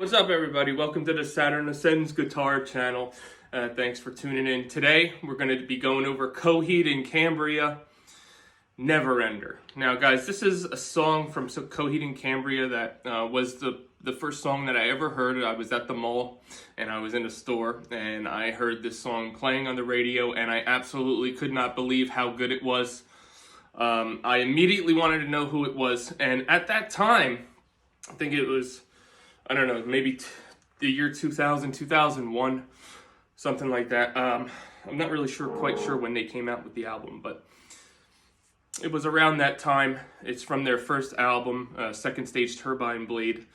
What's up, everybody? Welcome to the Saturn Ascends Guitar channel. Thanks for tuning in. Today, we're going to be going over Coheed and Cambria, Neverender. Now, guys, this is a song from Coheed and Cambria that was the first song that I ever heard. I was at the mall, and I was in a store, and I heard this song playing on the radio, and I absolutely could not believe how good it was. I immediately wanted to know who it was, and at that time, I think it was, I don't know, maybe the year 2000, 2001, something like that. I'm not really quite sure when they came out with the album, but it was around that time. It's from their first album, Second Stage Turbine Blade,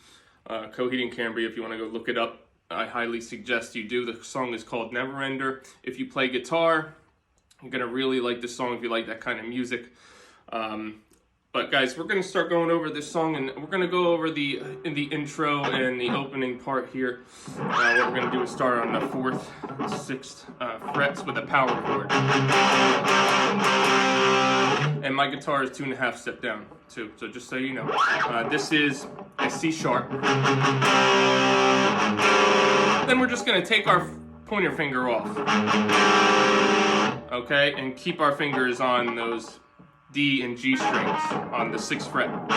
Coheed and Cambria. If you want to go look it up, I highly suggest you do. The song is called Neverender. If you play guitar, you're going to really like this song if you like that kind of music. But guys, we're going to start going over this song, and we're going to go over in the intro and the opening part here. What we're going to do is start on the 4th, 6th frets with a power chord. And my guitar is 2.5 step down too, so just so you know. This is a C sharp. Then we're just going to take our pointer finger off. Okay, and keep our fingers on those D and G strings on the 6th fret. Now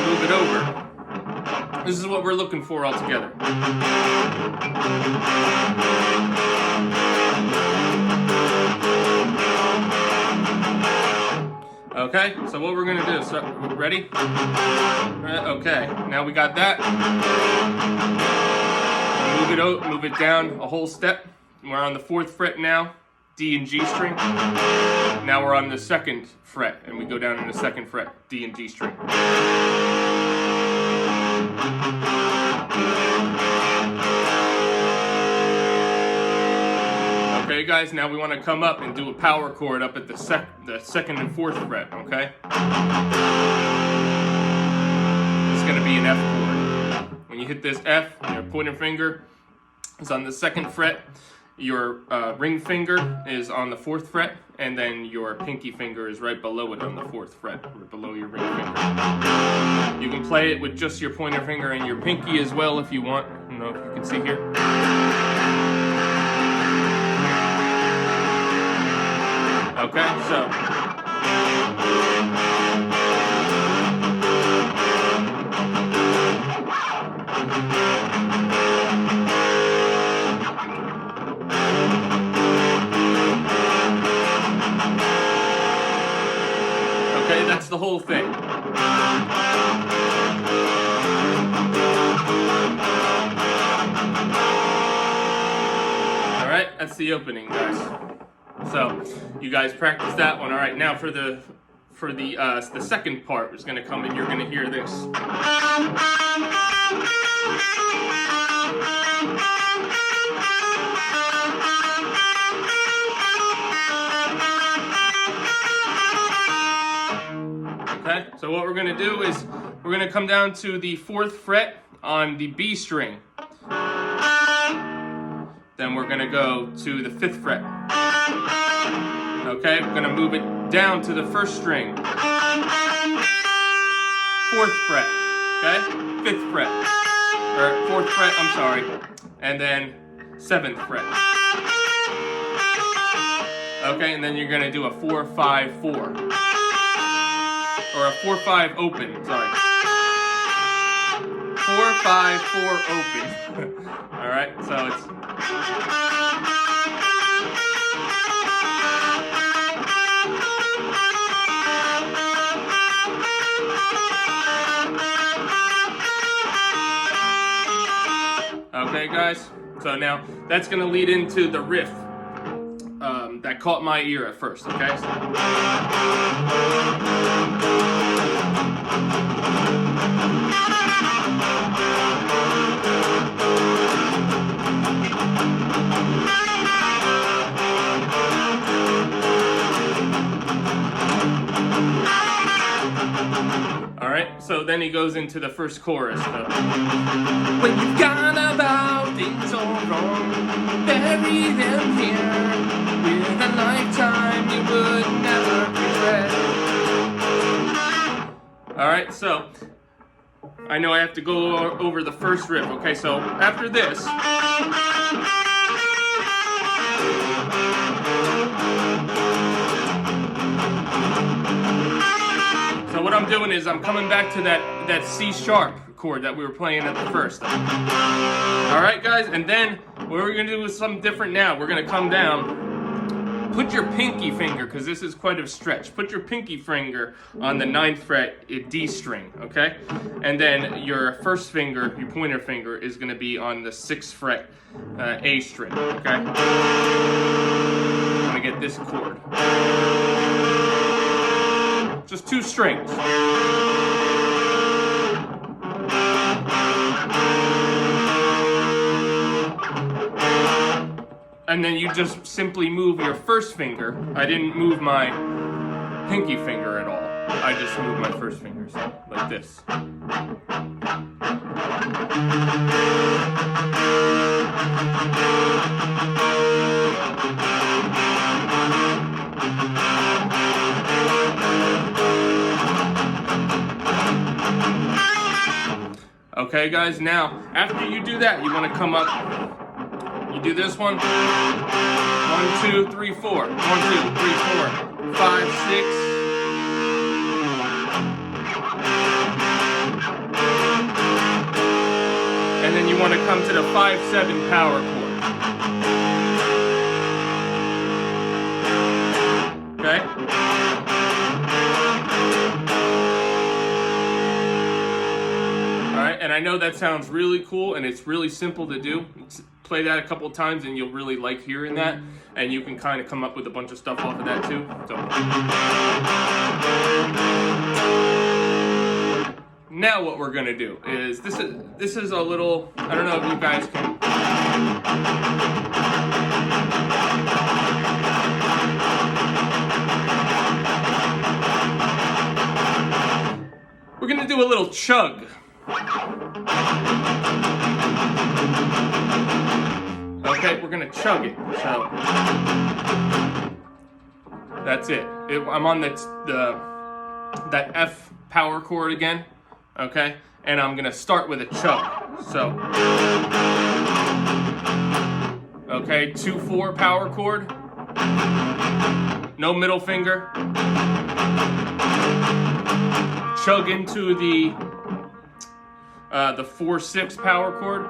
move it over. This is what we're looking for all together. Okay, so what we're gonna do, so, ready? Okay, now we got that. Move it down a whole step. We're on the 4th fret now, D and G string. Now we're on the 2nd fret, and we go down in the 2nd fret, D and G string. Okay, guys, now we want to come up and do a power chord up at the 2nd and 4th fret, okay? It's going to be an F chord. When you hit this F, your pointer finger is on the 2nd fret. Your ring finger is on the 4th fret, and then your pinky finger is right below it on the 4th fret, or below your ring finger. You can play it with just your pointer finger and your pinky as well if you want. I don't know if you can see here. Okay, so that's the whole thing. Alright, that's the opening, guys. So, you guys practice that one. Alright, now for the second part is going to come, and you're going to hear this. Okay, so what we're going to do is we're going to come down to the 4th fret on the B string. Then we're going to go to the 5th fret. Okay, we're going to move it down to the 1st string. 4th fret. Okay, 5th fret. Or 4th fret, I'm sorry. And then 7th fret. Okay, and then you're going to do a 4-5-4. Or a 4-5 open, sorry. 4-5-4 open. Alright, so it's... Okay, guys, so now that's going to lead into the riff that caught my ear at first, okay? Alright, so then he goes into the first chorus. When you've gone about things all wrong, bury them here with a lifetime you would never regret. All right, so I know I have to go over the first riff. Okay, so after this, so what I'm doing is I'm coming back to that C sharp chord that we were playing at the first. All right, guys, and then what we're gonna do is something different now. We're gonna come down. Put your pinky finger, because this is quite a stretch. Put your pinky finger on the 9th fret D string, okay? And then your first finger, your pointer finger, is gonna be on the 6th fret A string, okay? I'm gonna get this chord. Just 2 strings. And then you just simply move your first finger. I didn't move my pinky finger at all. I just moved my first finger, so like this. Okay, guys, now, after you do that, you want to come up. You do this one. 1, 2, 3, 4. 1, 2, 3, 4, 5, 6. And then you want to come to the 5/7 power chord. Okay? All right, and I know that sounds really cool and it's really simple to do. Play that a couple of times and you'll really like hearing that, and you can kind of come up with a bunch of stuff off of that too. So now what we're gonna do is this is a little, I don't know if you guys can. We're gonna do a little chug. Okay, we're gonna chug it. So that's it. I'm on that F power chord again. Okay, and I'm gonna start with a chug. So okay, 2/4 power chord. No middle finger. Chug into the 4/6 power chord.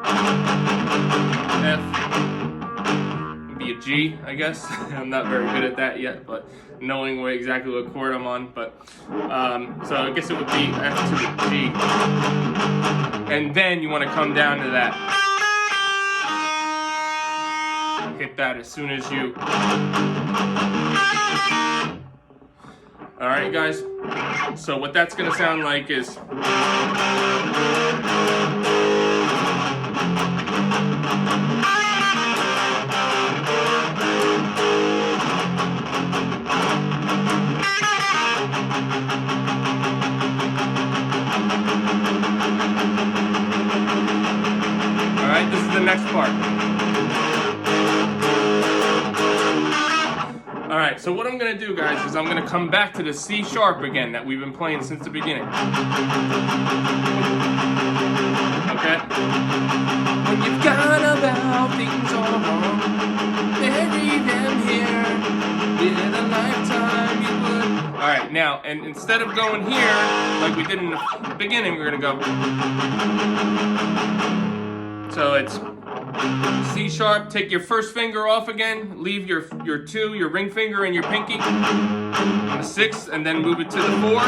F. Be a G, I guess. I'm not very good at that yet, but knowing exactly what chord I'm on. But so I guess it would be F to the G. And then you want to come down to that. Hit that as soon as you. All right, guys. So what that's gonna sound like is. This is the next part. Alright, so what I'm going to do, guys, is I'm going to come back to the C sharp again that we've been playing since the beginning. Okay? When you've gone about things all wrong, bury them here, in a lifetime you would. Alright, now, and instead of going here, like we did in the beginning, we're going to go. So it's C sharp, take your first finger off again, leave your 2, your ring finger and your pinky, on the 6th, and then move it to the 4,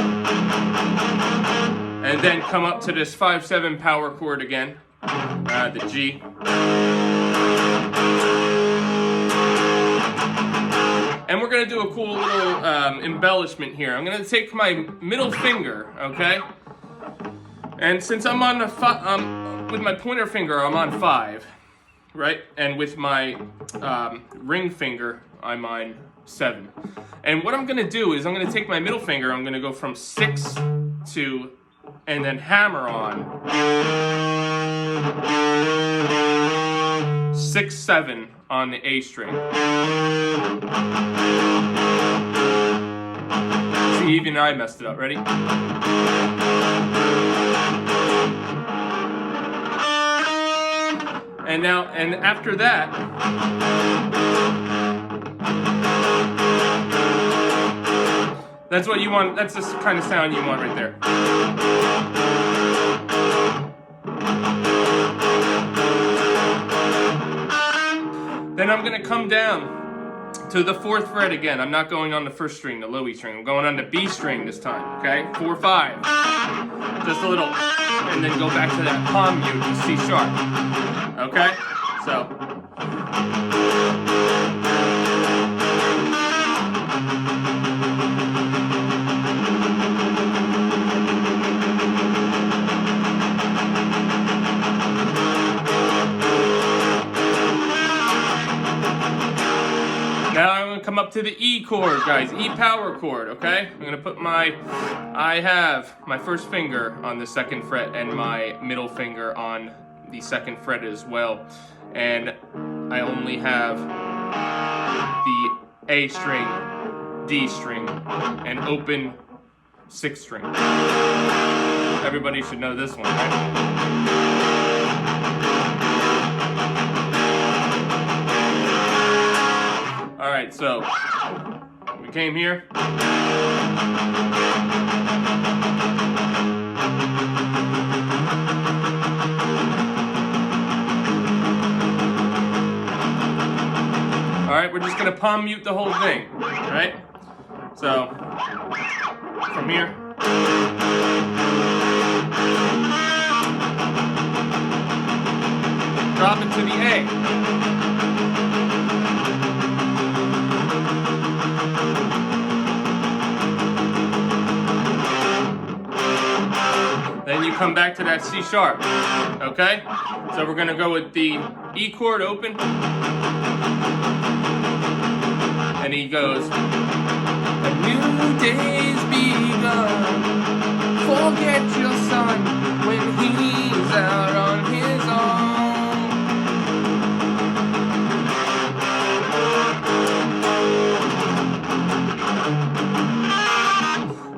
and then come up to this 5/7 power chord again, the G. And we're going to do a cool little embellishment here. I'm going to take my middle finger, okay? And since I'm on the with my pointer finger, I'm on 5, right? And with my ring finger, I'm on 7. And what I'm gonna do is I'm gonna take my middle finger, I'm gonna go from 6 to, and then hammer on 6/7 on the A string. See, even I messed it up. Ready? And now, and after that, that's what you want. That's the kind of sound you want right there. Then I'm going to come down to the 4th fret again. I'm not going on the 1st string, the low E string. I'm going on the B string this time, okay? 4, 5. Just a little, and then go back to that palm mute, the C sharp. Okay? So. Now I'm going to come up to the E chord, guys, E power chord, okay? I'm going to put I have my 1st finger on the 2nd fret and my middle finger on the 2nd fret as well. And I only have the A string, D string, and open 6th string. Everybody should know this one, right? Alright, so we came here. Alright, we're just going to palm mute the whole thing, right? So, from here. Drop it to the A. Then you come back to that C sharp, okay? So we're gonna go with the E chord open. And he goes, a new day's begun. Forget your son when he's out on his own.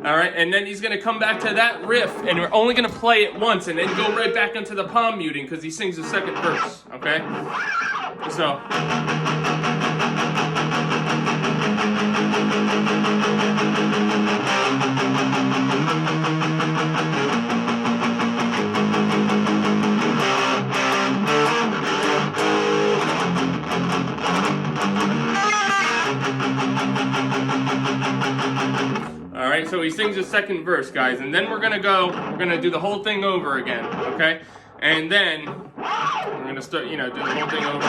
Alright, and then he's going to come back to that riff, and we're only going to play it once, and then go right back into the palm muting, because he sings the 2nd verse, okay? So. Alright, so he sings the 2nd verse, guys, and then we're gonna do the whole thing over again, okay? And then we're gonna start, do the whole thing over.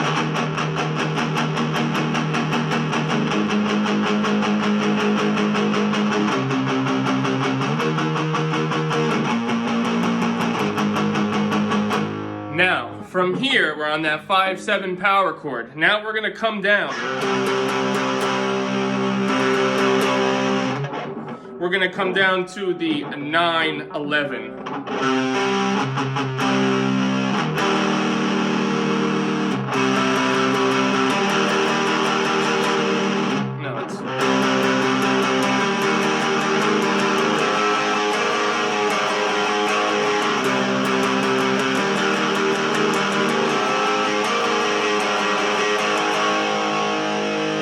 Now, from here, we're on that 5-7 power chord. Now we're gonna come down. We're going to come down to the 9-11. No, it's...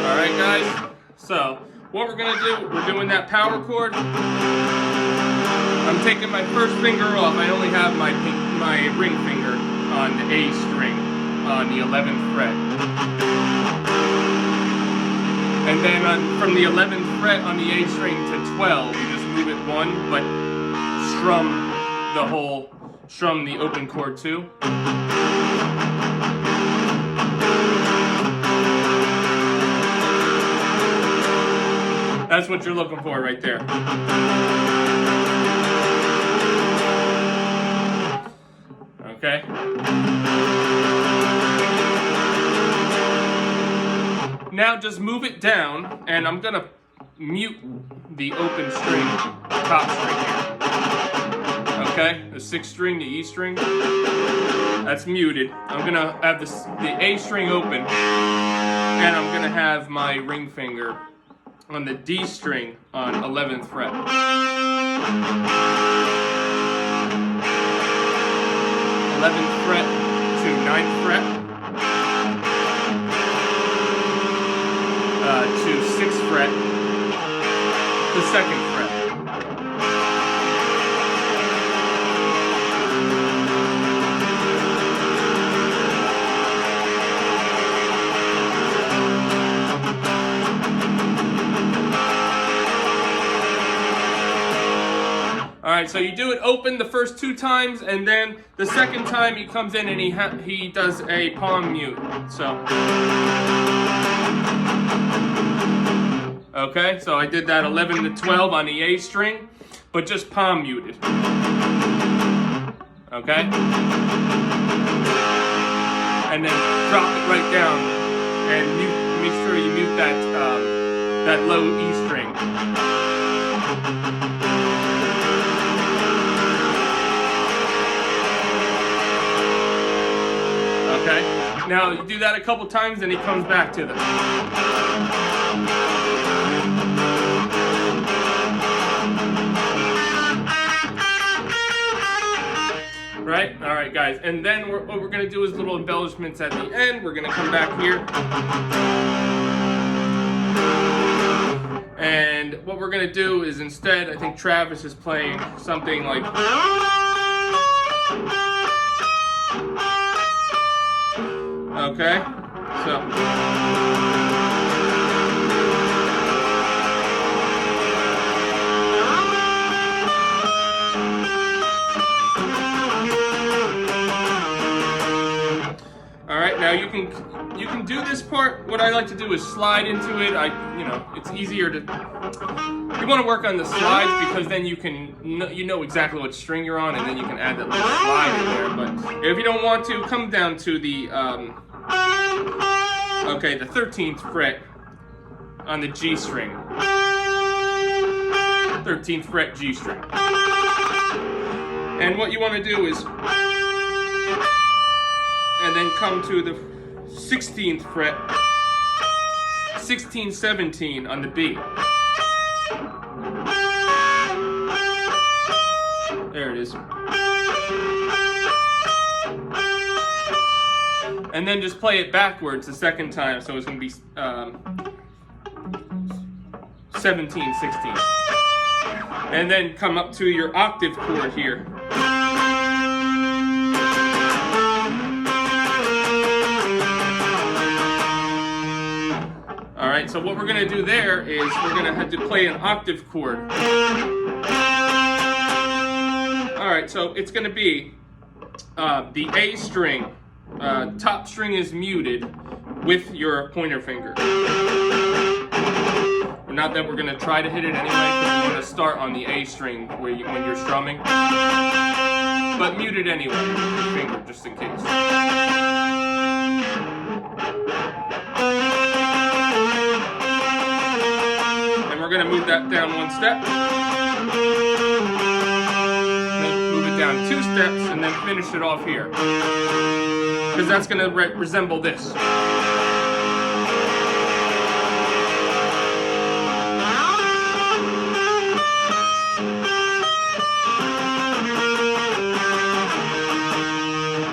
Alright, guys. So... what we're gonna do, we're doing that power chord. I'm taking my 1st finger off. I only have my ring finger on the A string on the 11th fret. And then from the 11th fret on the A string to 12, you just move it 1, but strum the open chord too. That's what you're looking for right there. Okay? Now just move it down, and I'm gonna mute the open string, top string here. Okay? The 6th string, the E string. That's muted. I'm gonna have the A string open, and I'm gonna have my ring finger on the D string on 11th fret. 11th fret to 9th fret, to 6th fret, the 2nd fret. Alright, so you do it open the first 2 times, and then the second time he comes in and he does a palm mute. So, okay, so I did that 11 to 12 on the A string, but just palm muted. Okay? And then drop it right down, and make sure you mute that low E string. Okay, now you do that a couple times and he comes back to them. Right? Alright guys, and then what we're going to do is little embellishments at the end. We're going to come back here. And what we're going to do is instead, I think Travis is playing something like... Okay, so all right, now you can do this part. What I like to do is slide into it. It's easier to. You want to work on the slides because then you know exactly what string you're on, and then you can add that little slide in there. But if you don't want to, come down to the the 13th fret on the G string. 13th fret G string. And what you want to do is, and then come to the 16th fret, 16, 17 on the B. There it is. And then just play it backwards the second time, so it's going to be 17, 16. And then come up to your octave chord here. Alright, so what we're going to do there is we're going to have to play an octave chord. Alright, so it's going to be the A string. Top string is muted with your pointer finger. Not that we're going to try to hit it anyway, because we're going to start on the A string when you're strumming. But mute it anyway with your finger, just in case. And we're going to move that down 1 step. Then move it down 2 steps, and then finish it off here. Because that's going to resemble this.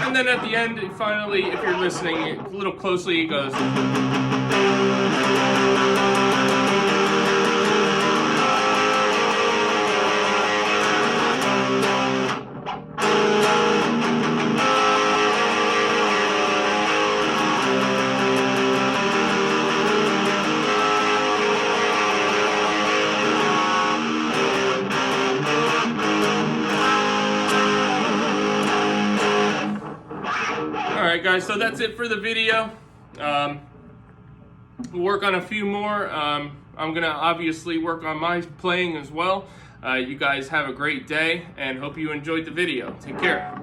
And then at the end, finally, if you're listening a little closely, it goes... Alright guys, so that's it for the video. We'll work on a few more. I'm going to obviously work on my playing as well. You guys have a great day and hope you enjoyed the video. Take care.